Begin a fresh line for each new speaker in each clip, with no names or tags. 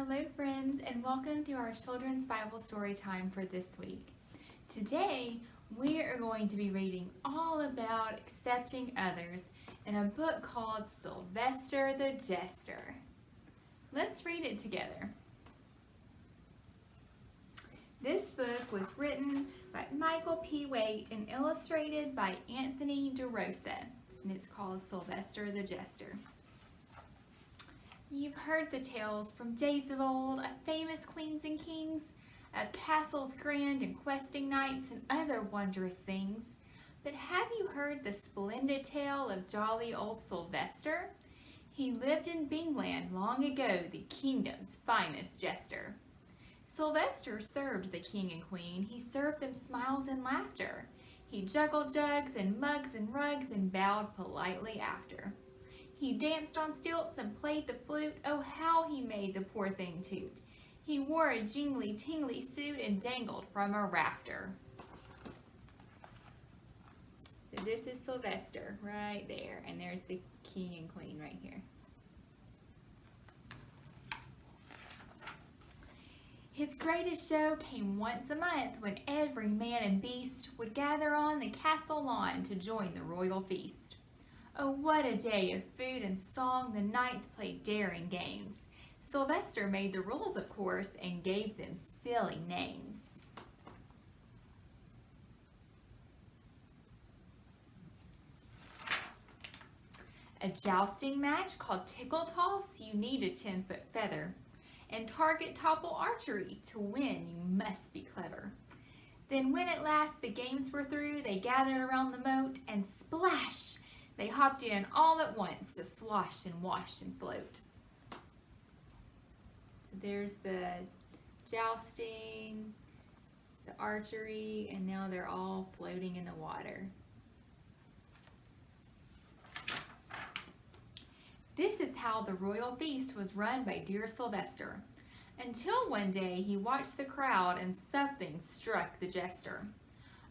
Hello friends, and welcome to our children's Bible story time for this week. Today we are going to be reading all about accepting others in a book called Sylvester the Jester. Let's read it together. This book was written by Michael P. Waite and illustrated by Anthony DeRosa, and it's called Sylvester the Jester. You've heard the tales from days of old of famous queens and kings, of castles grand and questing knights and other wondrous things. But have you heard the splendid tale of jolly old Sylvester? He lived in Bingland long ago, the kingdom's finest jester. Sylvester served the king and queen. He served them smiles and laughter. He juggled jugs and mugs and rugs and bowed politely after. He danced on stilts and played the flute. Oh, how he made the poor thing toot. He wore a jingly-tingly suit and dangled from a rafter. So this is Sylvester right there, and there's the king and queen right here. His greatest show came once a month when every man and beast would gather on the castle lawn to join the royal feast. Oh, what a day of food and song. The knights played daring games. Sylvester made the rules, of course, and gave them silly names. A jousting match called tickle toss, you need a 10-foot feather. And target topple archery, to win you must be clever. Then when at last the games were through, they gathered around the moat and splash! They hopped in all at once to slosh and wash and float. So there's the jousting, the archery, and now they're all floating in the water. This is how the royal feast was run by dear Sylvester, until one day he watched the crowd and something struck the jester.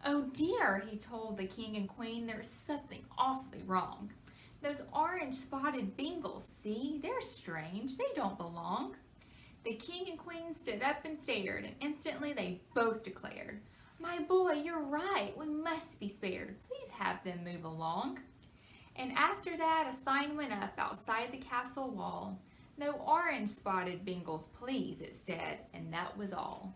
Oh dear, he told the king and queen, there's something awfully wrong. Those orange spotted bingles, see, they're strange, they don't belong. The king and queen stood up and stared, and instantly they both declared, my boy, you're right, we must be spared, please have them move along. And after that a sign went up outside the castle wall, no orange spotted bingles, please, it said, and that was all.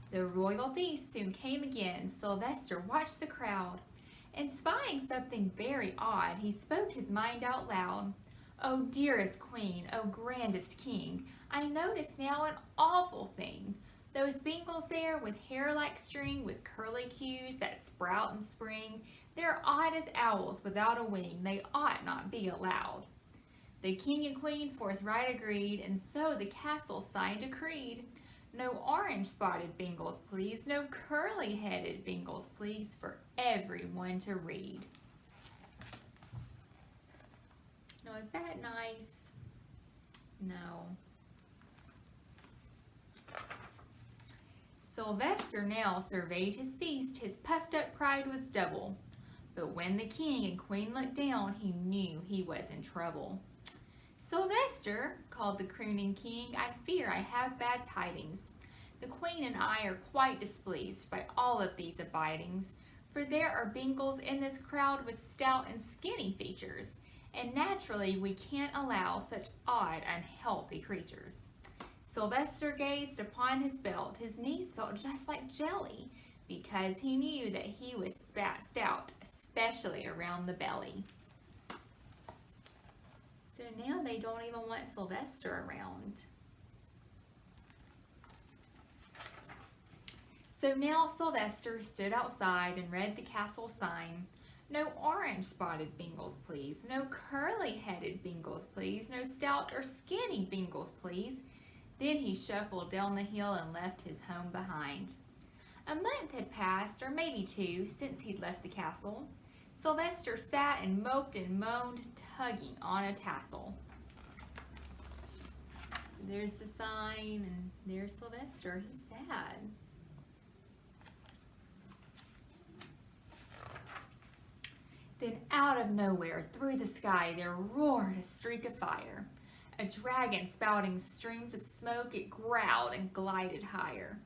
The royal feast soon came again. Sylvester watched the crowd, and spying something very odd, he spoke his mind out loud. Oh, dearest queen, oh, grandest king, I notice now an awful thing. Those bingles there with hair like string, with curly cues that sprout and spring, they're odd as owls without a wing. They ought not be allowed. The king and queen forthright agreed, and so the castle sign decreed. No orange spotted bingles, please. No curly headed bingles, please, for everyone to read. Now, is that nice? No. Sylvester now surveyed his feast. His puffed up pride was double. But when the king and queen looked down, he knew he was in trouble. Sylvester, called the crooning king, I fear I have bad tidings. The queen and I are quite displeased by all of these abidings, for there are bingles in this crowd with stout and skinny features, and naturally we can't allow such odd, unhealthy creatures. Sylvester gazed upon his belt. His knees felt just like jelly, because he knew that he was stout, especially around the belly. So now they don't even want Sylvester around. So now Sylvester stood outside and read the castle sign. No orange spotted bingles, please. No curly headed bingles, please. No stout or skinny bingles, please. Then he shuffled down the hill and left his home behind. A month had passed, or maybe two, since he'd left the castle. Sylvester sat and moped and moaned, tugging on a tassel. There's the sign, and there's Sylvester. He's sad. Then out of nowhere, through the sky, there roared a streak of fire. A dragon spouting streams of smoke, it growled and glided higher.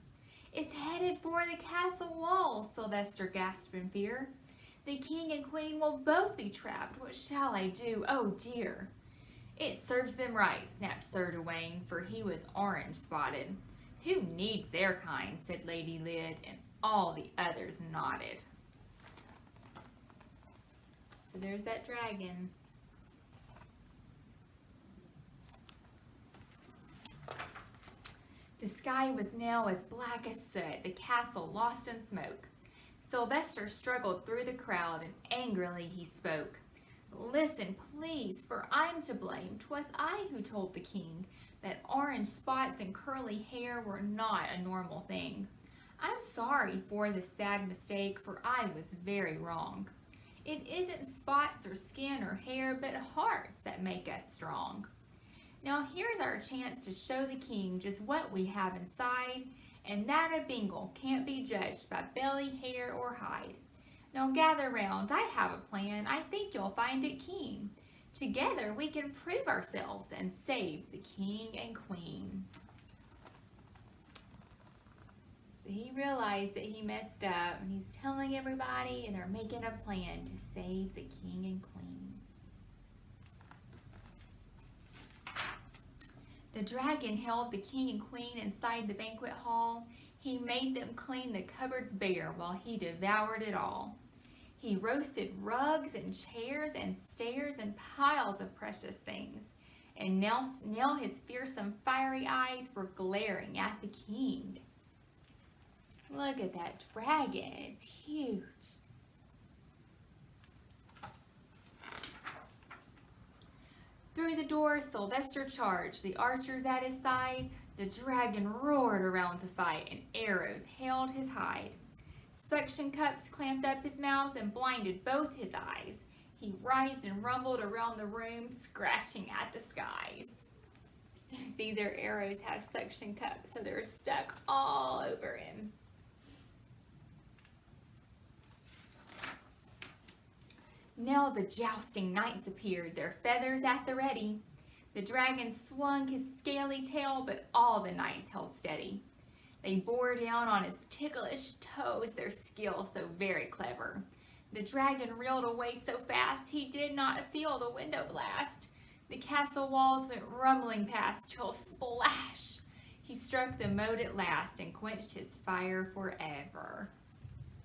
"It's headed for the castle walls," Sylvester gasped in fear. "The king and queen will both be trapped. What shall I do? Oh dear!" "It serves them right," snapped Sir Gawain, for he was orange spotted. "Who needs their kind?" said Lady Lyd, and all the others nodded. So there's that dragon. The sky was now as black as soot, the castle lost in smoke. Sylvester struggled through the crowd, and angrily he spoke. "Listen, please, for I'm to blame. 'Twas I who told the king that orange spots and curly hair were not a normal thing. I'm sorry for this sad mistake, for I was very wrong. It isn't spots or skin or hair, but hearts that make us strong. Now here's our chance to show the king just what we have inside, and that a Bengal can't be judged by belly, hair, or hide. Now gather round, I have a plan, I think you'll find it keen. Together we can prove ourselves and save the king and queen." So he realized that he messed up, and he's telling everybody, and they're making a plan to save the king and queen. The dragon held the king and queen inside the banquet hall. He made them clean the cupboards bare while he devoured it all. He roasted rugs and chairs and stairs and piles of precious things. And now his fearsome fiery eyes were glaring at the king. Look at that dragon, it's huge. Through the door, Sylvester charged, the archers at his side. The dragon roared around to fight, and arrows hailed his hide. Suction cups clamped up his mouth and blinded both his eyes. He writhed and rumbled around the room, scratching at the skies. So see, their arrows have suction cups, so they're stuck all over him. Now the jousting knights appeared, their feathers at the ready. The dragon swung his scaly tail, but all the knights held steady. They bore down on his ticklish toes, their skill so very clever. The dragon reeled away so fast, he did not feel the window blast. The castle walls went rumbling past, till splash! He struck the moat at last, and quenched his fire forever.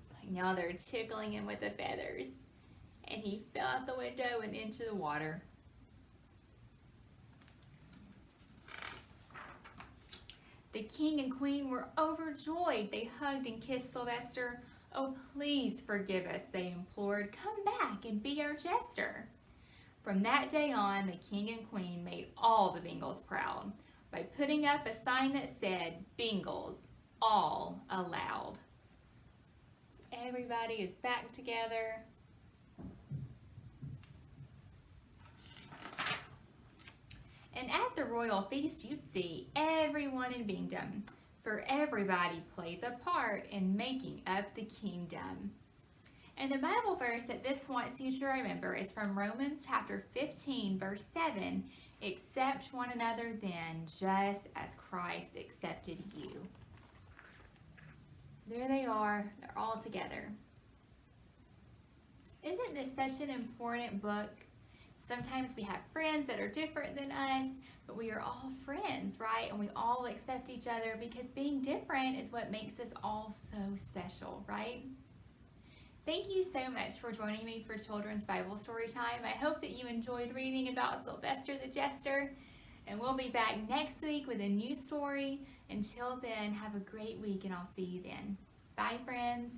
But now they're tickling him with the feathers. And he fell out the window and into the water. The king and queen were overjoyed. They hugged and kissed Sylvester. "Oh, please forgive us," they implored. "Come back and be our jester." From that day on, the king and queen made all the Bengals proud by putting up a sign that said, "Bengals, all allowed." Everybody is back together. And at the royal feast, you'd see everyone in Bingdom, for everybody plays a part in making up the kingdom. And the Bible verse that this wants you to remember is from Romans chapter 15, verse 7. "Accept one another then, just as Christ accepted you." There they are, they're all together. Isn't this such an important book? Sometimes we have friends that are different than us, but we are all friends, right? And we all accept each other because being different is what makes us all so special, right? Thank you so much for joining me for Children's Bible Story Time. I hope that you enjoyed reading about Sylvester the Jester, and we'll be back next week with a new story. Until then, have a great week, and I'll see you then. Bye, friends.